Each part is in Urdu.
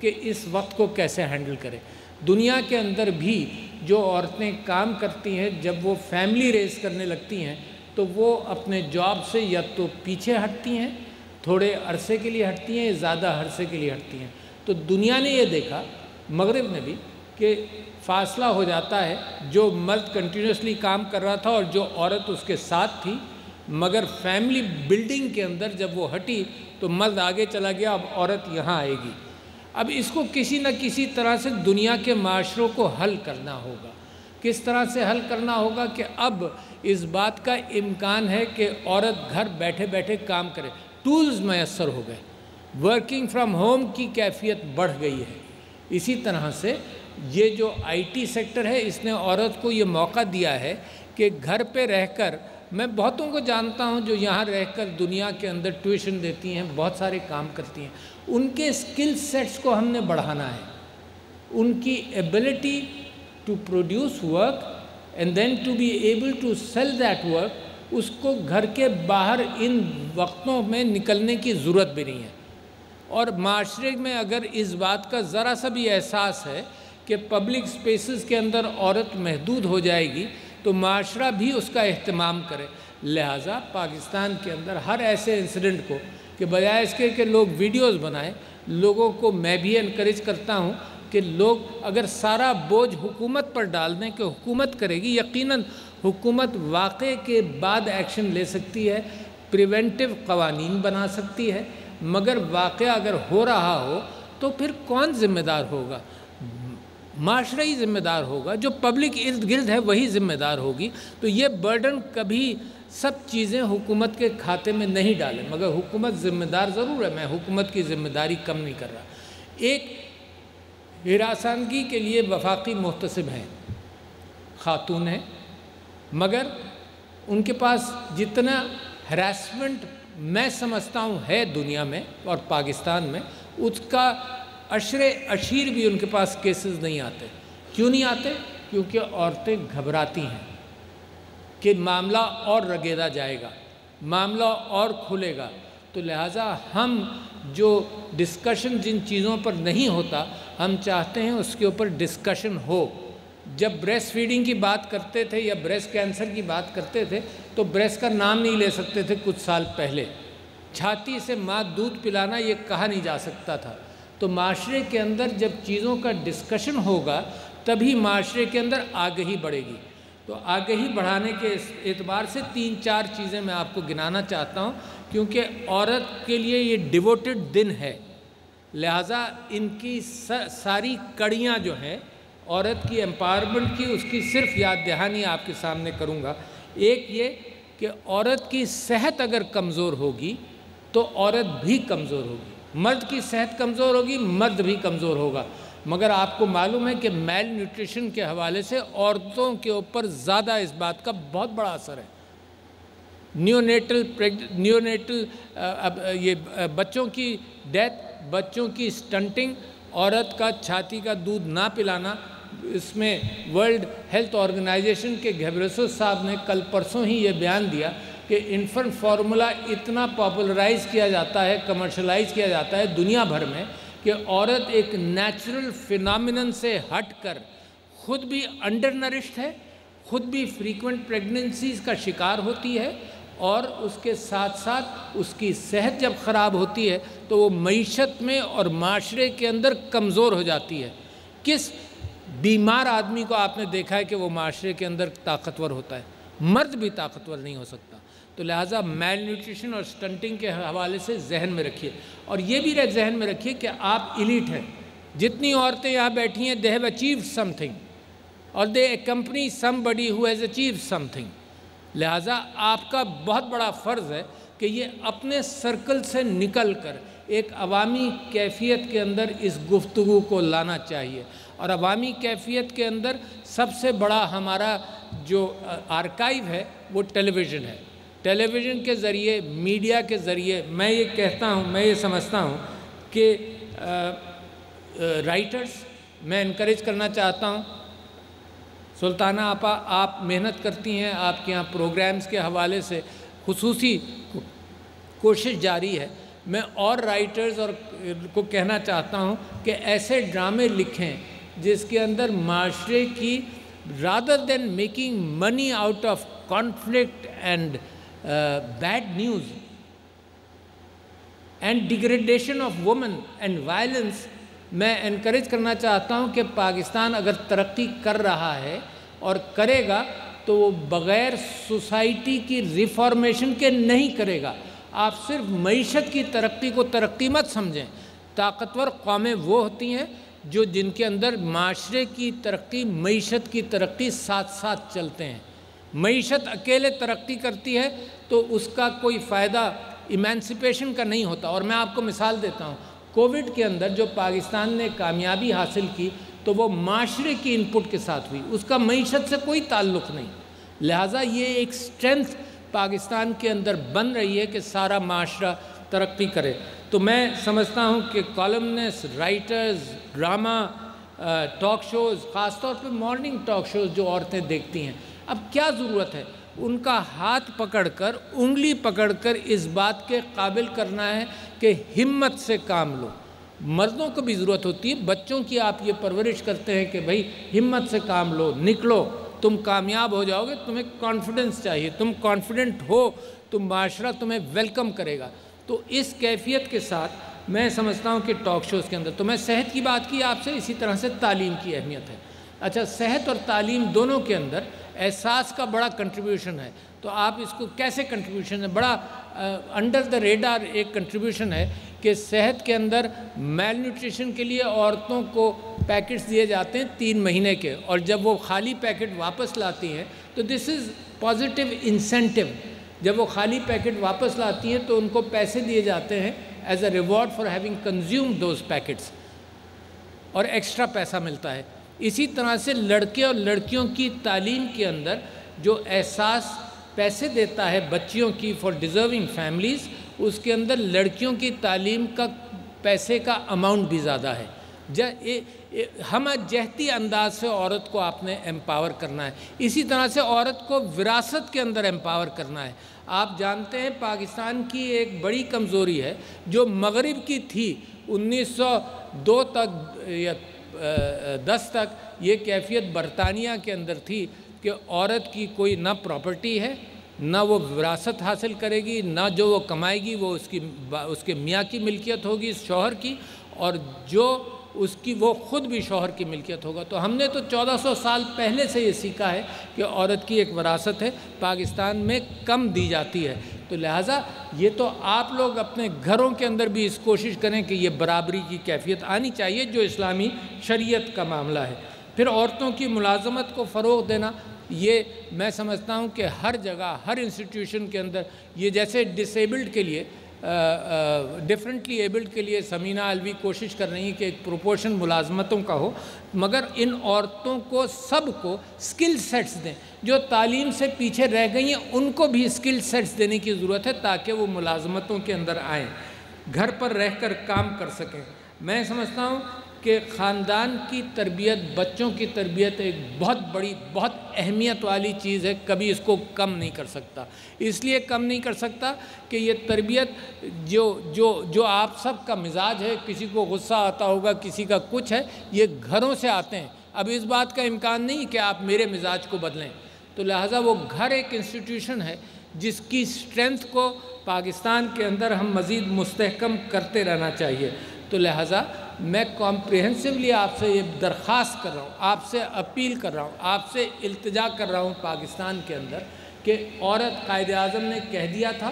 کہ اس وقت کو کیسے ہینڈل کریں۔ دنیا کے اندر بھی جو عورتیں کام کرتی ہیں، جب وہ فیملی ریز کرنے لگتی ہیں تو وہ اپنے جاب سے یا تو پیچھے ہٹتی ہیں، تھوڑے عرصے کے لیے ہٹتی ہیں، یا زیادہ عرصے کے لیے ہٹتی ہیں۔ تو دنیا نے یہ دیکھا، مغرب نے بھی، کہ فاصلہ ہو جاتا ہے، جو مرد کنٹینیوسلی کام کر رہا تھا اور جو عورت اس کے ساتھ تھی، مگر فیملی بلڈنگ کے اندر جب وہ ہٹی تو مرد آگے چلا گیا، اب عورت یہاں آئے گی۔ اب اس کو کسی نہ کسی طرح سے دنیا کے معاشروں کو حل کرنا ہوگا۔ کس طرح سے حل کرنا ہوگا کہ اب اس بات کا امکان ہے کہ عورت گھر بیٹھے بیٹھے کام کرے، ٹولز میسر ہو گئے، ورکنگ فرام ہوم کی کیفیت بڑھ گئی ہے۔ اسی طرح سے یہ جو آئی ٹی سیکٹر ہے، اس نے عورت کو یہ موقع دیا ہے کہ گھر پہ رہ کر، میں بہتوں کو جانتا ہوں جو یہاں رہ کر دنیا کے اندر ٹیوشن دیتی ہیں، بہت سارے کام کرتی ہیں، ان کے سکل سیٹس کو ہم نے بڑھانا ہے۔ ان کی ability to produce work and then to be able to sell that work, اس کو گھر کے باہر ان وقتوں میں نکلنے کی ضرورت بھی نہیں ہے۔ اور معاشرے میں اگر اس بات کا ذرا سا بھی احساس ہے کہ پبلک سپیسز کے اندر عورت محدود ہو جائے گی تو معاشرہ بھی اس کا اہتمام کرے۔ لہٰذا پاکستان کے اندر ہر ایسے انسیڈنٹ کو کہ بجائے اس کے کہ لوگ ویڈیوز بنائیں، لوگوں کو میں بھی انکریج کرتا ہوں کہ لوگ اگر سارا بوجھ حکومت پر ڈال دیں کہ حکومت کرے گی، یقیناً حکومت واقعے کے بعد ایکشن لے سکتی ہے، پریونٹیو قوانین بنا سکتی ہے، مگر واقعہ اگر ہو رہا ہو تو پھر کون ذمہ دار ہوگا؟ معاشرہ ہی ذمہ دار ہوگا، جو پبلک ارد گرد ہے وہی ذمہ دار ہوگی۔ تو یہ برڈن کبھی سب چیزیں حکومت کے کھاتے میں نہیں ڈالیں، مگر حکومت ذمہ دار ضرور ہے، میں حکومت کی ذمہ داری کم نہیں کر رہا۔ ایک ہراساندگی کے لیے وفاقی محتسب ہیں، خاتون ہیں، مگر ان کے پاس جتنا ہراسمنٹ میں سمجھتا ہوں ہے دنیا میں اور پاکستان میں، اس کا عشیر بھی ان کے پاس کیسز نہیں آتے۔ کیوں نہیں آتے؟ کیونکہ عورتیں گھبراتی ہیں کہ معاملہ اور رگیدا جائے گا، معاملہ اور کھلے گا۔ تو لہٰذا ہم جو ڈسکشن جن چیزوں پر نہیں ہوتا، ہم چاہتے ہیں اس کے اوپر ڈسکشن ہو۔ جب بریسٹ فیڈنگ کی بات کرتے تھے یا بریسٹ کینسر کی بات کرتے تھے تو بریسٹ کا نام نہیں لے سکتے تھے کچھ سال پہلے، چھاتی سے ماں دودھ پلانا یہ کہا نہیں جا سکتا تھا۔ تو معاشرے کے اندر جب چیزوں کا ڈسکشن ہوگا تبھی معاشرے کے اندر آگہی بڑھے گی۔ تو آگہی بڑھانے کے اعتبار سے 3-4 چیزیں میں آپ کو گنانا چاہتا ہوں، کیونکہ عورت کے لیے یہ ڈیووٹڈ دن ہے، لہٰذا ان کی ساری کڑیاں جو ہیں عورت کی امپاورمنٹ کی، اس کی صرف یاد دہانی آپ کے سامنے کروں گا۔ ایک یہ کہ عورت کی صحت اگر کمزور ہوگی تو عورت بھی کمزور ہوگی، مرد کی صحت کمزور ہوگی مرد بھی کمزور ہوگا، مگر آپ کو معلوم ہے کہ میل نیوٹریشن کے حوالے سے عورتوں کے اوپر زیادہ اس بات کا بہت بڑا اثر ہے۔ نیونیٹل یہ بچوں کی ڈیتھ، بچوں کی سٹنٹنگ، عورت کا چھاتی کا دودھ نہ پلانا، اس میں ورلڈ ہیلتھ آرگنائزیشن کے گھیبریسوس صاحب نے کل پرسوں ہی یہ بیان دیا کہ انفنٹ فارمولا اتنا پاپولرائز کیا جاتا ہے، کمرشلائز کیا جاتا ہے دنیا بھر میں کہ عورت ایک نیچرل فینامینن سے ہٹ کر خود بھی انڈر نرشڈ ہے، خود بھی فریکوینٹ پریگننسیز کا شکار ہوتی ہے، اور اس کے ساتھ ساتھ اس کی صحت جب خراب ہوتی ہے تو وہ معیشت میں اور معاشرے کے اندر کمزور ہو جاتی ہے۔ کس بیمار آدمی کو آپ نے دیکھا ہے کہ وہ معاشرے کے اندر طاقتور ہوتا ہے؟ مرد بھی طاقتور نہیں ہو سکتا۔ تو لہٰذا میل نیوٹریشن اور سٹنٹنگ کے حوالے سے ذہن میں رکھیے، اور یہ بھی ذہن میں رکھیے کہ آپ ایلیٹ ہیں۔ جتنی عورتیں یہاں بیٹھی ہیں، they have achieved something اور they accompany somebody who has achieved something۔ لہٰذا آپ کا بہت بڑا فرض ہے کہ یہ اپنے سرکل سے نکل کر ایک عوامی کیفیت کے اندر اس گفتگو کو لانا چاہیے، اور عوامی کیفیت کے اندر سب سے بڑا ہمارا جو آرکائیو ہے وہ ٹیلی ویژن ہے۔ ٹیلی ویژن کے ذریعے، میڈیا کے ذریعے میں یہ کہتا ہوں، میں یہ سمجھتا ہوں کہ رائٹرز میں انکریج کرنا چاہتا ہوں۔ سلطانہ آپا، آپ محنت کرتی ہیں، آپ کے یہاں پروگرامز کے حوالے سے خصوصی کوشش جاری ہے۔ میں اور رائٹرز اور کو کہنا چاہتا ہوں کہ ایسے ڈرامے لکھیں جس کے اندر معاشرے کی rather than making money out of conflict and bad news and degradation of women and violence، میں انکریج کرنا چاہتا ہوں کہ پاکستان اگر ترقی کر رہا ہے اور کرے گا تو وہ بغیر سوسائٹی کی ریفارمیشن کے نہیں کرے گا۔ آپ صرف معیشت کی ترقی کو ترقی مت سمجھیں۔ طاقتور قومیں وہ ہوتی ہیں جو جن کے اندر معاشرے کی ترقی، معیشت کی ترقی ساتھ ساتھ چلتے ہیں۔ معیشت اکیلے ترقی کرتی ہے تو اس کا کوئی فائدہ ایمانسپیشن کا نہیں ہوتا۔ اور میں آپ کو مثال دیتا ہوں، کووڈ کے اندر جو پاکستان نے کامیابی حاصل کی تو وہ معاشرے کی انپٹ کے ساتھ ہوئی، اس کا معیشت سے کوئی تعلق نہیں۔ لہٰذا یہ ایک سٹرینتھ پاکستان کے اندر بن رہی ہے کہ سارا معاشرہ ترقی کرے۔ تو میں سمجھتا ہوں کہ columnist, writers, drama, talk shows, خاص طور پہ مارننگ ٹاک شوز جو عورتیں دیکھتی ہیں، اب کیا ضرورت ہے ان کا ہاتھ پکڑ کر، انگلی پکڑ کر اس بات کے قابل کرنا ہے کہ ہمت سے کام لو۔ مردوں کو بھی ضرورت ہوتی ہے، بچوں کی آپ یہ پرورش کرتے ہیں کہ بھائی ہمت سے کام لو، نکلو، تم کامیاب ہو جاؤ گے، تمہیں کانفیڈنس چاہیے، تم کانفیڈنٹ ہو تو معاشرہ تمہیں ویلکم کرے گا۔ تو اس کیفیت کے ساتھ میں سمجھتا ہوں کہ ٹاک شوز کے اندر، تو میں صحت کی بات کی آپ سے، اسی طرح سے تعلیم کی اہمیت ہے۔ اچھا، صحت اور تعلیم دونوں کے اندر احساس کا بڑا کنٹریبیوشن ہے، تو آپ اس کو کیسے کنٹریبیوشن ہے؟ بڑا انڈر دا ریڈار ایک کنٹریبیوشن ہے کہ صحت کے اندر میل نیوٹریشن کے لیے عورتوں کو پیکٹس دیے جاتے ہیں 3 مہینے کے، اور جب وہ خالی پیکٹ واپس لاتی ہیں تو دس از پازیٹیو انسینٹیو۔ جب وہ خالی پیکٹ واپس لاتی ہیں تو ان کو پیسے دیے جاتے ہیں as a reward for having consume those packets, اور ایکسٹرا پیسہ ملتا ہے۔ اسی طرح سے لڑکے اور لڑکیوں کی تعلیم کے اندر جو احساس پیسے دیتا ہے بچیوں کی فار ڈیزرونگ فیملیز، اس کے اندر لڑکیوں کی تعلیم کا پیسے کا اماؤنٹ بھی زیادہ ہے۔ ہم جہتی انداز سے عورت کو آپ نے ایمپاور کرنا ہے، اسی طرح سے عورت کو وراثت کے اندر ایمپاور کرنا ہے۔ آپ جانتے ہیں پاکستان کی ایک بڑی کمزوری ہے جو مغرب کی تھی 1902 تک یا 10 تک، یہ کیفیت برطانیہ کے اندر تھی کہ عورت کی کوئی نہ پراپرٹی ہے، نہ وہ وراثت حاصل کرے گی، نہ جو وہ کمائے گی وہ اس کے میاں کی ملکیت ہوگی، شوہر کی، اور جو اس کی وہ خود بھی شوہر کی ملکیت ہوگا۔ تو ہم نے تو 1400 سال پہلے سے یہ سیکھا ہے کہ عورت کی ایک وراثت ہے، پاکستان میں کم دی جاتی ہے۔ تو لہٰذا یہ تو آپ لوگ اپنے گھروں کے اندر بھی اس کوشش کریں کہ یہ برابری کی کیفیت آنی چاہیے جو اسلامی شریعت کا معاملہ ہے۔ پھر عورتوں کی ملازمت کو فروغ دینا، یہ میں سمجھتا ہوں کہ ہر جگہ، ہر انسٹیٹیوشن کے اندر، یہ جیسے ڈسیبلڈ کے لیے، ڈیفرنٹلی ایبلڈ کے لیے سمینہ علوی کوشش کر رہی ہیں کہ ایک پروپورشن ملازمتوں کا ہو، مگر ان عورتوں کو سب کو اسکل سیٹس دیں۔ جو تعلیم سے پیچھے رہ گئی ہیں ان کو بھی اسکل سیٹس دینے کی ضرورت ہے تاکہ وہ ملازمتوں کے اندر آئیں، گھر پر رہ کر کام کر سکیں۔ میں سمجھتا ہوں کہ خاندان کی تربیت، بچوں کی تربیت ایک بہت بڑی، بہت اہمیت والی چیز ہے، کبھی اس کو کم نہیں کر سکتا۔ اس لیے کم نہیں کر سکتا کہ یہ تربیت جو آپ سب کا مزاج ہے، کسی کو غصہ آتا ہوگا، کسی کا کچھ ہے، یہ گھروں سے آتے ہیں۔ اب اس بات کا امکان نہیں کہ آپ میرے مزاج کو بدلیں، تو لہٰذا وہ گھر ایک انسٹیٹیوشن ہے جس کی اسٹرینتھ کو پاکستان کے اندر ہم مزید مستحکم کرتے رہنا چاہیے۔ تو لہٰذا میں کمپریہنسولی آپ سے یہ درخواست کر رہا ہوں، آپ سے اپیل کر رہا ہوں، آپ سے التجا کر رہا ہوں پاکستان کے اندر کہ عورت، قائد اعظم نے کہہ دیا تھا،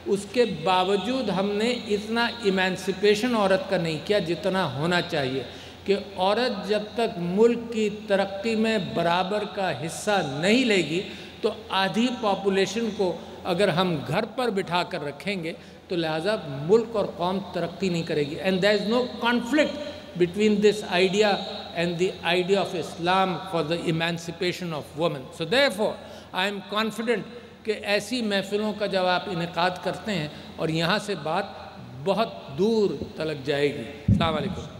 اس کے باوجود ہم نے اتنا ایمانسپیشن عورت کا نہیں کیا جتنا ہونا چاہیے، کہ عورت جب تک ملک کی ترقی میں برابر کا حصہ نہیں لے گی تو آدھی پاپولیشن کو اگر ہم گھر پر بٹھا کر رکھیں گے تو لہٰذا ملک اور قوم ترقی نہیں کرے گی۔ And there is no conflict between this idea and the idea of Islam for the emancipation of women. So therefore I am confident کہ ایسی محفلوں کا جب آپ انعقاد کرتے ہیں اور یہاں سے بات بہت دور تلک جائے گی۔ السلام علیکم۔